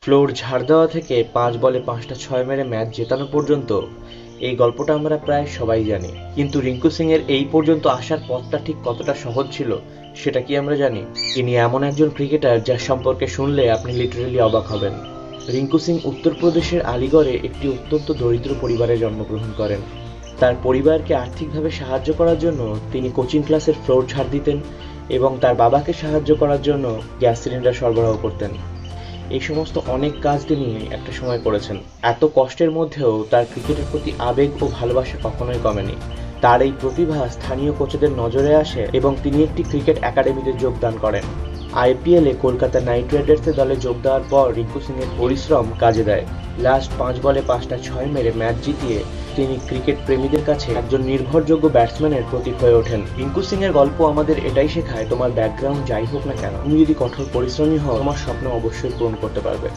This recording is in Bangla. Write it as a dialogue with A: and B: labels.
A: ফ্লোর ঝাড় দেওয়া থেকে ৫ বলে ৫টা ৬ মেরে ম্যাচ জেতানো পর্যন্ত এই গল্পটা আমরা প্রায় সবাই জানি। কিন্তু রিঙ্কু সিং এর এই পর্যন্ত আসার পথটা ঠিক কতটা সহজ ছিল সেটা কি আমরা জানি? ইনি এমন একজন ক্রিকেটার যার সম্পর্কে শুনলে আপনি লিটারেলি অবাক হবেন। রিঙ্কু সিং উত্তরপ্রদেশের আলিগড়ে একটি অত্যন্ত দরিদ্র পরিবারে জন্মগ্রহণ করেন। তার পরিবারকে আর্থিকভাবে সাহায্য করার জন্য তিনি কোচিং ক্লাসের ফ্লোর ঝাড় দিতেন এবং তার বাবাকে সাহায্য করার জন্য গ্যাস সিলিন্ডার সরবরাহ করতেন। এই সমস্ত অনেক কাজ তিনি একটা সময় করেছেন। এত কষ্টের মধ্যেও তার ক্রিকেটের প্রতি আবেগ ও ভালোবাসা কখনোই কমেনি। তার এই প্রতিভা স্থানীয় কোচেদের নজরে আসে এবং তিনি একটি ক্রিকেট একাডেমিতে যোগদান করেন। আইপিএলে কলকাতা নাইট রাইডার্সের দলে যোগ দেওয়ার পর রিঙ্কু সিং এর পরিশ্রম কাজে দেয়। লাস্ট ৫ বলে ৫টা ৬ মেরে ম্যাচ জিতিয়ে তিনি ক্রিকেট প্রেমীদের কাছে একজন নির্ভরযোগ্য ব্যাটসম্যানের প্রতীক হয়ে ওঠেন। রিঙ্কু সিং এর গল্প আমাদের এটাই শেখায়, তোমার ব্যাকগ্রাউন্ড যাই হোক না কেন, তুমি যদি কঠোর পরিশ্রমী হও তোমার স্বপ্ন অবশ্যই পূরণ করতে পারবে।